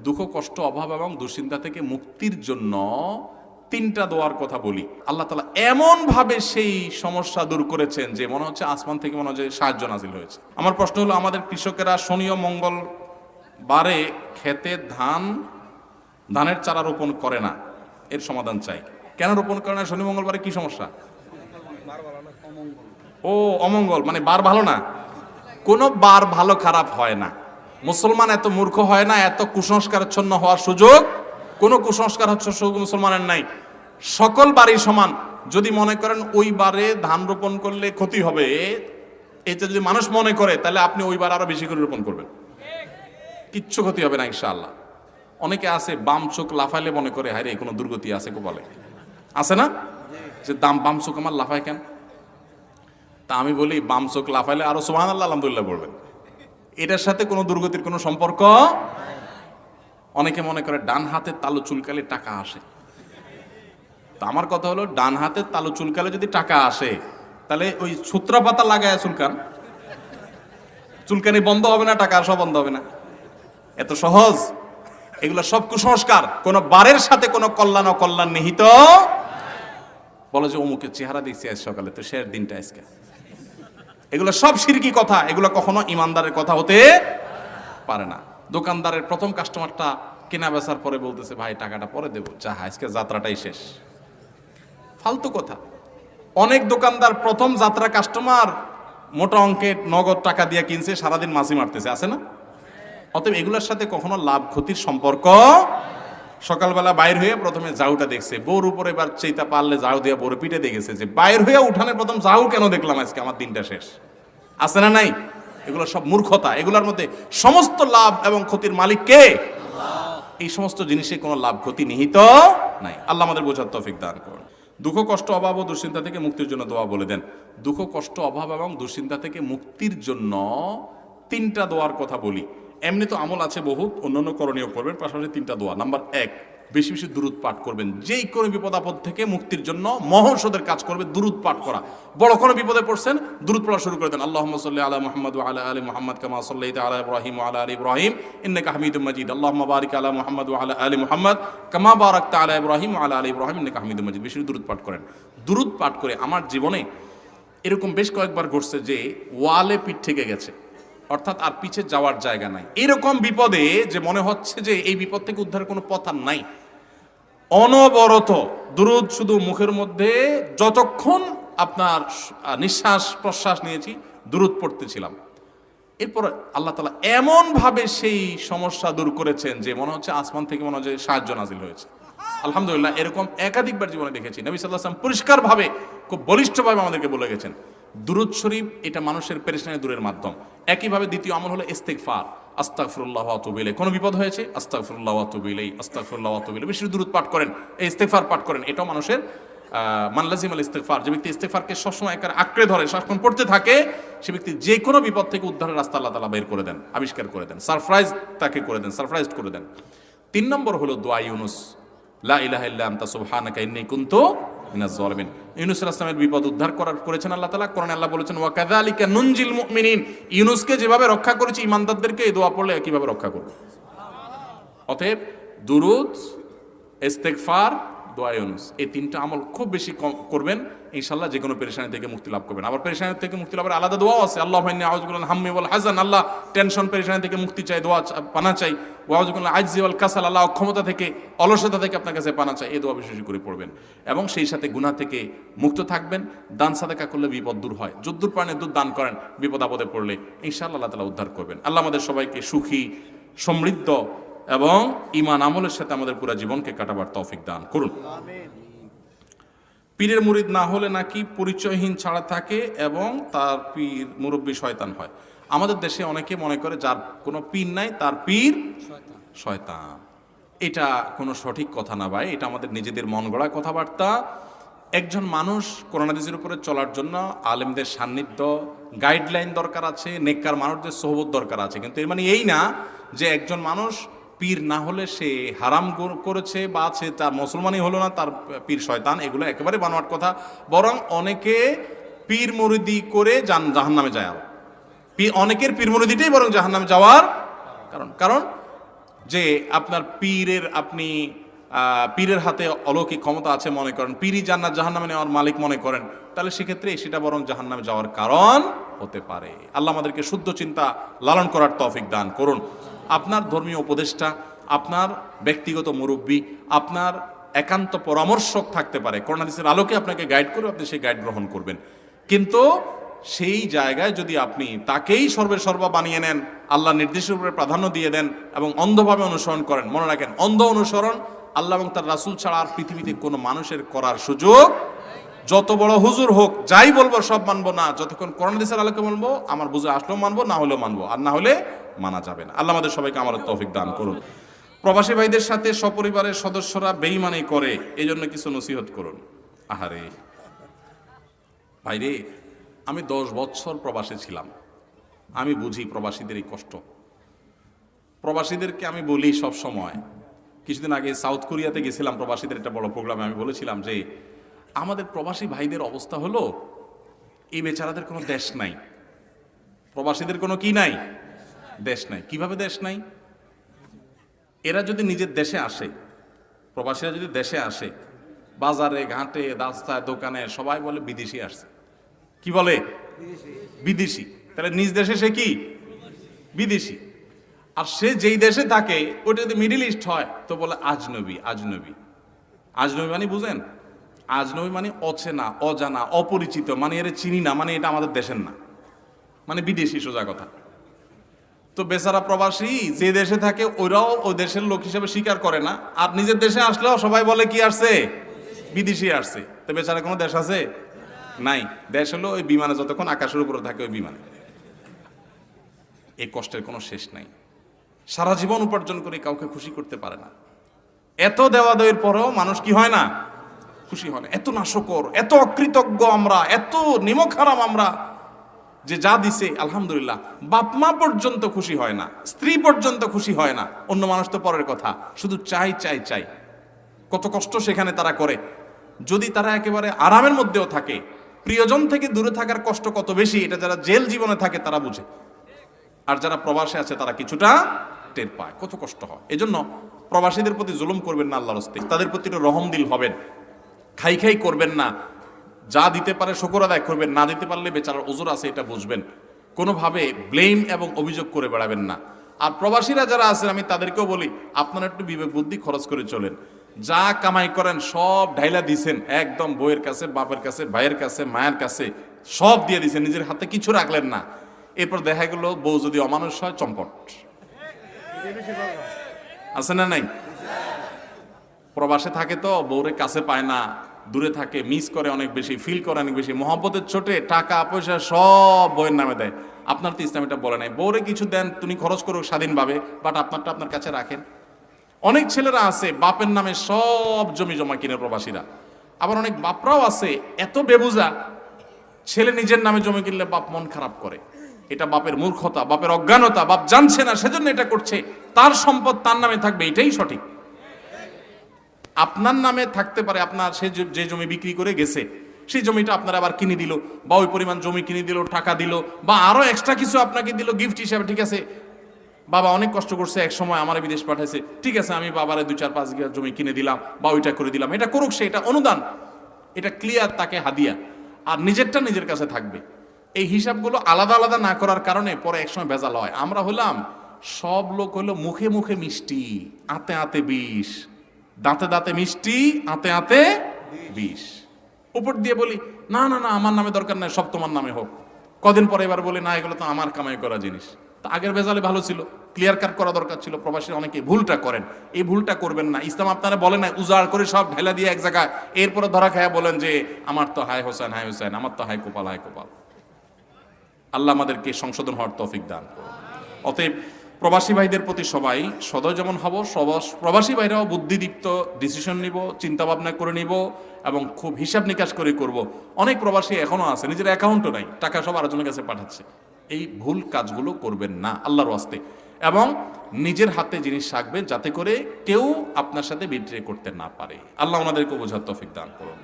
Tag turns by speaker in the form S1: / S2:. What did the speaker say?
S1: দুঃখ কষ্ট অভাব এবং দুশ্চিন্তা থেকে মুক্তির জন্য তিনটা দোয়ার কথা বলি। আল্লাহ তাআলা এমন ভাবে সেই সমস্যা দূর করেছেন যে মনে হচ্ছে আসমান থেকে মনে হচ্ছে সাহায্য নাজিল হয়েছে। আমার প্রশ্ন হলো, আমাদের কৃষকেরা শনি ও মঙ্গল বারে খেতে ধানের চারা রোপণ করে না, এর সমাধান চাই। কেন রোপণ করে না? শনি মঙ্গলবারে কি সমস্যা? ও অমঙ্গল, মানে বার ভালো না। কোনো বার ভালো খারাপ হয় না। মুসলমান এত মূর্খ হয় না, এত কুসংস্কারাচ্ছন্ন হওয়ার সুযোগ কোনো কুসংস্কার হচ্ছে মুসলমানের নাই। সকল বারই সমান। যদি মনে করেন ওই বারে ধান রোপণ করলে ক্ষতি হবে, এটা যদি মানুষ মনে করে, তাহলে আপনি ওই বার আরো বেশি করে রোপণ করবেন, কিচ্ছু ক্ষতি হবে না ইনশাআল্লাহ। অনেকে আছে বাম চোখ লাফাইলে মনে করে হায় রে কোনো দুর্গতি আছে কপালে, আছে না? যে বাম চোখ আমার লাফায় কেন? তা আমি বলি, বাম চোখ লাফাইলে আরো সুবহানাল্লাহ আলহামদুলিল্লাহ বলবেন, এটার সাথে কোনো দুর্গতির কোনো সম্পর্ক। অনেকে মনে করে ডান হাতের তালু চুলকালে টাকা আসে। তা আমার কথা হলো, ডান হাতের তালু চুলকালে যদি টাকা আসে, তাহলে ওই সূত্রা পাতা লাগায় চুলকানি বন্ধ হবে না, টাকা আসা বন্ধ হবে না? এত সহজ? এগুলো সব কুসংস্কার। কোন বারের সাথে কোনো কল্যাণ অকল্যাণ নিহিত। বলো যে অমুকের চেহারা দেখছি আজ সকালে, তো শেষ দিনটা আজকে। এগুলো সব শিরকি কথা, এগুলো কখনো ইমানদারের কথা হতে পারে না। দোকানদারের প্রথম কাস্টমারটা কেনা বেচার পরে বলতেছে, ভাই টাকাটা পরে দেবো, যা আজকে যাত্রাটাই শেষ। ফালতু কথা। অনেক দোকানদার প্রথম যাত্রা কাস্টমার মোটা অঙ্কের নগদ টাকা দিয়ে কিনছে, সারাদিন মাছি মারতেছে, আছে না? অতএব এগুলোর সাথে কখনো লাভ ক্ষতির সম্পর্ক। সকালবেলা বাইর হয়ে প্রথমে জাউটা দেখছে, বউর উপরে এবার চেইতা পারলে জাউ দিয়ে বউর পিঠে দেখেছে যে বাইর হয়ে উঠানে প্রথম জাউ কেন দেখলাম আজকে, আমার দিনটা শেষ। আছে না নাই? এগুলো সব মূর্খতা। এগুলোর মধ্যে সমস্ত লাভ এবং ক্ষতির মালিক কে? এই সমস্ত জিনিসে কোনো লাভ ক্ষতি নিহিত নাই। আল্লাহ আমাদের বোঝার তৌফিক দান করুন। দুঃখ কষ্ট অভাব ও দুশ্চিন্তা থেকে মুক্তির জন্য দোয়া বলে দেন। দুঃখ কষ্ট অভাব এবং দুশ্চিন্তা থেকে মুক্তির জন্য তিনটা দোয়ার কথা বলি। এমনি তো আমল আছে বহুত, অন্যান্য করণীয় করবেন, পাশাপাশি তিনটা দোয়া। নাম্বার 1, বেশি বেশি দুরুদ পাঠ করবেন। যেই কোনো বিপদ আপদ থেকে মুক্তির জন্য মহৌষধের কাজ করবে দুরুদ পাঠ করা। বড় কোনো বিপদে পড়ছেন, দুরুদ পড়া শুরু করে দেন। আল্লাহুম্মা সাল্লি আলা মুহাম্মাদ ওয়া আলা আলি মুহাম্মাদ কামা সাল্লাইতা আলা ইব্রাহিম ওয়া আলা আলি ইব্রাহিম ইন্নাকা হামিদুম মাজিদ। আল্লাহুম্মা বারিক আলা মুহাম্মাদ ওয়া আলা আলি মুহাম্মাদ কামা বারাকতা আলা ইব্রাহিম ওয়া আলা আলি ইব্রাহিম ইন্নাকা হামিদুম মাজিদ। বেশি দুরুদ পাঠ করেন। দুরুদ পাঠ করে আমার জীবনে এরকম বেশ কয়েকবার ঘটছে যে ওয়ালে পিঠ থেকে গেছে, অর্থাৎ আর পিছে যাওয়ার জায়গা নাই। এরকম বিপদে যে মনে হচ্ছে যে এই বিপদ থেকে উদ্ধারের কোনো পথ আর নাই, অনবরত দুরুদ শুধু মুখের মধ্যে, যতক্ষণ আপনার নিঃশ্বাস প্রশ্বাস নিয়েছি দুরুদ পড়তেছিলাম। এরপর আল্লাহ তাআলা এমন ভাবে সেই সমস্যা দূর করেছেন যে মনে হচ্ছে আসমান থেকে মনে হচ্ছে সাহায্য নাজিল হয়েছে। আলহামদুলিল্লাহ, এরকম একাধিকবার জীবনে দেখেছি। নবী সাল্লাল্লাহু আলাইহি ওয়াসাল্লাম পরিষ্কারভাবে, খুব বলিষ্ঠভাবে আমাদেরকে বলে গেছেন দুরুদ শরীফ এটা মানুষের পেরেশানি দূরের মাধ্যম। একইভাবে দ্বিতীয় আমল হলো ইস্তিগফার, আস্তাগফিরুল্লাহ ওয়া আতুবু ইলাইহি। কোনো বিপদ হয়েছে, আস্তাগফিরুল্লাহ ওয়া আতুবু ইলাইহি, আস্তাগফিরুল্লাহ ওয়া আতুবু ইলাইহি। বেশি দুরুদ পাঠ করেন, এই ইস্তিগফার পাঠ করেন। এটাও মানুষের মান লাজিমাল ইস্তিগফার, যে ব্যক্তি ইস্তিগফারকে সবসময় আঁকড়ে ধরে, সারাক্ষণ পড়তে থাকে, সে ব্যক্তি যে কোনো বিপদ থেকে উদ্ধারের রাস্তা আল্লাহ তাআলা বের করে দেন, আবিষ্কার করে দেন, সারপ্রাইজ তাকে করে দেন, সারপ্রাইজড করে দেন। 3 নম্বর হলো দোয়া ইউনুস, লা ইলাহা ইল্লা আনতা সুবহানাকা ইন্নী কুনতু মিনাজ জালিমিন। ইউনুস আলাইহিস সালামের বিপদ উদ্ধার করেছেন আল্লাহ তাআলা। কোরআনে আল্লাহ বলেছেন, ওয়া কাযালিকা নুনজিল মুমিনিন। ইউনুসকে যেভাবে রক্ষা করেছি, ঈমানদারদেরকে এই দোয়া পড়লে কিভাবে রক্ষা করব। অতএব দুরুদ, ইস্তিগফার, দোয়া ইউনুস, এই 3টা আমল খুব বেশি করবেন, ইনশাআল্লাহ যে কোনো পেরেশানি থেকে মুক্তি লাভ করবেন। আবার পেরেশানি থেকে মুক্তি লাভের আলাদা দোয়াও আছে। আল্লাহুম্মা ইন্নী আউযু বিকা মিনাল হাম্মি ওয়াল হাযান। আল্লাহ টেনশন পেরেশানি থেকে মুক্তি চাই, দোয়া পানা চাই। ওয়া আউযু বিকা মিনাল আজজি ওয়াল কাসাল। আল্লাহ অক্ষমতা থেকে, অলসতা থেকে আপনার কাছে পানা চাই। এই দোয়া বিশেষ করে পড়বেন এবং সেই সাথে গুনাহ থেকে মুক্ত থাকবেন। দান সাদাকা করলে বিপদ দূর হয়। যদ্দূর পারেন দুধ দান করেন, বিপদ আপদে পড়লে ইনশাআল্লাহ আল্লাহ তাআলা উদ্ধার করবেন। আল্লাহ আমাদের সবাইকে সুখী, সমৃদ্ধ এবং ঈমান আমলের সাথে আমাদের পুরো জীবনকে কাটাবার তৌফিক দান করুন। পীরের মুরিদ না হলে নাকি পরিচয়হীন ছাড়া থাকে এবং তার পীর মুরব্বী শয়তান হয়। আমাদের দেশে অনেকে মনে করে যার কোনো পীর নাই তার পীর শয়তান। এটা কোনো সঠিক কথা না ভাই, এটা আমাদের নিজেদের মন গড়া কথাবার্তা। একজন মানুষ কোরআন হাদিসের উপরে চলার জন্য আলেমদের সান্নিধ্য, গাইডলাইন দরকার আছে, নেককার মানুষদের সোহবত দরকার আছে। কিন্তু এর মানে এই না যে একজন মানুষ পীর না হলে সে হারাম করেছে বা সে তার মুসলমানই হলো না, তার পীর শয়তান। এগুলো একেবারে বানোয়াট কথা। বরং অনেকে পীর মুরিদি করে জাহান্নামে যায়। আর অনেকের পীর মুরিদিটাই বরং জাহান্নামে যাওয়ার কারণ যে আপনার পীরের হাতে অলৌকিক ক্ষমতা আছে মনে করেন, পীরই জান্নাত জাহান্নামে নেওয়ার মালিক মনে করেন, তাহলে সেক্ষেত্রে সেটা বরং জাহান্নামে যাওয়ার কারণ হতে পারে। আল্লাহ আমাদেরকে শুদ্ধ চিন্তা লালন করার তৌফিক দান করুন। আপনার ধর্মীয় উপদেষ্টা, আপনার ব্যক্তিগত মুরব্বী, আপনার একান্ত পরামর্শক থাকতে পারে, কোরআন হাদিসের আলোকে আপনাকে গাইড করে আপনি সেই গাইড গ্রহণ করবেন। কিন্তু সেই জায়গায় যদি আপনি তাকেই সর্বা বানিয়ে নেন, আল্লাহ নির্দেশের উপরে প্রাধান্য দিয়ে দেন এবং অন্ধভাবে অনুসরণ করেন, মনে রাখেন অন্ধ অনুসরণ আল্লাহ এবং তার রাসূল ছাড়া আর পৃথিবীতে কোনো মানুষের করার সুযোগ, যত বড় হুজুর হোক, যাই বলবো সব মানবো না, যতক্ষণ কোরআন হাদিসের আলোকে বলবো, আমার বুঝে আসলেও মানবো, না হলেও মানবো, আর না হলে মানা যাবে না। আল্লাহ আমাদের সবাইকে আমাদের তৌফিক দান করুন। প্রবাসী ভাইদের সাথে সপরিবারের সদস্যরা বেঈমানি করে, এই জন্য কিছু নসিহত করুন। আহারে ভাইরে, আমি 10 বছর প্রবাসে ছিলাম, আমি বুঝি প্রবাসীদের এই কষ্ট। প্রবাসীদেরকে আমি বলি সব সময়, কিছুদিন আগে সাউথ কোরিয়াতে গেছিলাম প্রবাসীদের একটা বড় প্রোগ্রামে, আমি বলেছিলাম যে আমাদের প্রবাসী ভাইদের অবস্থা হলো, এই বেচারাদের কোনো দেশ নাই, প্রবাসীদের কোনো কি নাই, দেশ নাই। কিভাবে দেশ নাই? এরা যদি নিজের দেশে আসে, প্রবাসীরা যদি দেশে আসে, বাজারে ঘাটে রাস্তায় দোকানে সবাই বলে বিদেশি আসছে। কি বলে? বিদেশি। তাহলে নিজ দেশে সে কি? বিদেশি। আর সে যেই দেশে থাকে ওটা যদি মিডল ইস্ট হয় তো বলে আজনবী। আজনবী আজনবী মানে বুঝেন? আজনবী মানে অচেনা, অজানা, অপরিচিত, মানে এর চিনি না, মানে এটা আমাদের দেশের না, মানে বিদেশি, সোজা কথা। তো বেচারা প্রবাসী যে দেশে থাকে ওরাও ওই দেশের লোক হিসেবে স্বীকার করে না, আর নিজের দেশে আসলেও সবাই বলে কি আসছে? বিদেশি আসছে। তো বেচারা কোনো দেশ আছে? নাই। দেশ হলো ওই বিমানে, যতক্ষণ আকাশের উপরে থাকে ওই বিমানে। এই কষ্টের কোনো শেষ নাই। সারা জীবন উপার্জন করে কাউকে খুশি করতে পারে না। এত দেওয়া দেওয়ার পরেও মানুষ কি হয় না? খুশি হয় না। এত নাশকর, এত অকৃতজ্ঞ আমরা, এত নিমক হারাম আমরা, যে যা দিছে আলহামদুলিল্লাহ, বাপ মা পর্যন্ত খুশি হয় না, স্ত্রী পর্যন্ত খুশি হয় না, অন্য মানুষ তো পরের কথা, শুধু চাই চাই চাই। কত কষ্ট সেখানে তারা করে। যদি তারা একেবারে আরামের মধ্যেও থাকে, প্রিয়জন থেকে দূরে থাকার কষ্ট কত বেশি, এটা যারা জেল জীবনে থাকে তারা বুঝে। আর যারা প্রবাসে আছে তারা কিছুটা টের পায় কত কষ্ট হয়। এজন্য প্রবাসীদের প্রতি জুলুম করবেন না আল্লাহর রাস্তায়, তাদের প্রতি রহম দিল হবেন, খাই খাই করবেন না। যা দিতে পারে শুকর আদায় করবেন, না দিতে পারলে বেচারার ওজর আছে এটা বুঝবেন। কোনোভাবে ব্লেম এবং অভিযোগ করে বেড়াবেন না। আর প্রবাসীরা যারা আছেন আমি তাদেরকেও বলি, আপনারা একটু বিবেক বুদ্ধি খরচ করে চলেন। যা কামাই করেন সব ঢাইলা দিছেন, একদম বউয়ের কাছে, বাপের কাছে, ভাইয়ের কাছে, মায়ের কাছে সব দিয়ে দিছেন, নিজের হাতে কিছু রাখলেন না। এরপর দেখা গেল বউ যদি অমানুষ হয়, চম্পট। আছে না নাই? প্রবাসে থাকে তো বউরে কাছে পায় না, দূরে থাকে, মিস করে অনেক বেশি, ফিল করে অনেক বেশি, মহব্বতের ছোটে টাকা পয়সা সব বউয়ের নামে দেয়। আপনার তো ইসলাম এটা বলে নাই, বউরে কিছু দেন, তুমি খরচ করো স্বাধীনভাবে, বাট আপনারটা আপনার কাছে রাখেন। অনেক ছেলেরা আছে বাপের নামে সব জমি জমা কিনে প্রবাসীরা। আবার অনেক বাপরাও আছে এত বেবুজা, ছেলে নিজের নামে জমি কিনলে বাপ মন খারাপ করে। এটা বাপের মূর্খতা, বাপের অজ্ঞানতা, বাপ জানছে না সেজন্য এটা করছে। তার সম্পদ তার নামে থাকবে, এটাই সঠিক। আপনার নামে থাকতে পারে, আপনার সে যে জমি বিক্রি করে গেছে সেই জমিটা আপনার আবার কিনে দিল, বা ওই পরিমাণ জমি কিনে দিল, টাকা দিল, বা আরো এক্সট্রা কিছু আপনাকে দিল গিফট হিসাবে। ঠিক আছে, বাবা অনেক কষ্ট করছে, এক সময় আমার বিদেশ পাঠাইছে, ঠিক আছে আমি বাবারে 2-4-5 বিঘা জমি কিনে দিলাম বা ওইটা করে দিলাম, এটা করুক সে, এটা অনুদান, এটা ক্লিয়ার, তাকে হাদিয়া। আর নিজেরটা নিজের কাছে থাকবে। এই হিসাবগুলো আলাদা আলাদা না করার কারণে পরে একসময় ভেজাল হয়। আমরা হলাম, সব লোক হলো মুখে মুখে মিষ্টি, আতে আতে বিষ, দাঁতে দাঁতে মিষ্টি, আতে আতে বিষ। উপর দিয়ে বলি না না না আমার নামে দরকার নাই, সব তোমার নামে হোক। কদিন পরে এবার বলি না এগুলো তো আমার কামাই করা জিনিস। তা আগের ভেজালে ভালো ছিল, ক্লিয়ার কাট করা দরকার ছিল। প্রবাসী অনেকে ভুলটা করেন, এই ভুলটা করবেন না। ইসলাম আপনারা বলে না উজাড় করে সব ঢেলা দিয়ে এক জায়গায়, এরপরে ধরা খায়া বলেন যে আমার তো হায় হোসেন, হায় হোসেন, আমার তো হায় কোপাল, হায় কোপাল। আল্লাহ আমাদেরকে সংশোধন হওয়ার তৌফিক দান করুন। অতএব প্রবাসী ভাইদের প্রতি সবাই সদয় যেমন হব, প্রবাসী ভাইরাও বুদ্ধিদীপ্ত ডিসিশন নিব, চিন্তা ভাবনা করে নিব এবং খুব হিসাব নিকাশ করে করব। অনেক প্রবাসী এখনো আছে নিজের অ্যাকাউন্টও নাই, টাকা সব আরেকজনের কাছে পাঠাচ্ছে। এই ভুল কাজগুলো করবেন না আল্লাহর ওয়াস্তে, এবং নিজের হাতে জিনিস রাখবেন যাতে করে কেউ আপনার সাথে বিট্রে করতে না পারে। আল্লাহ ওনাদেরকে বোঝার তৌফিক দান করুন।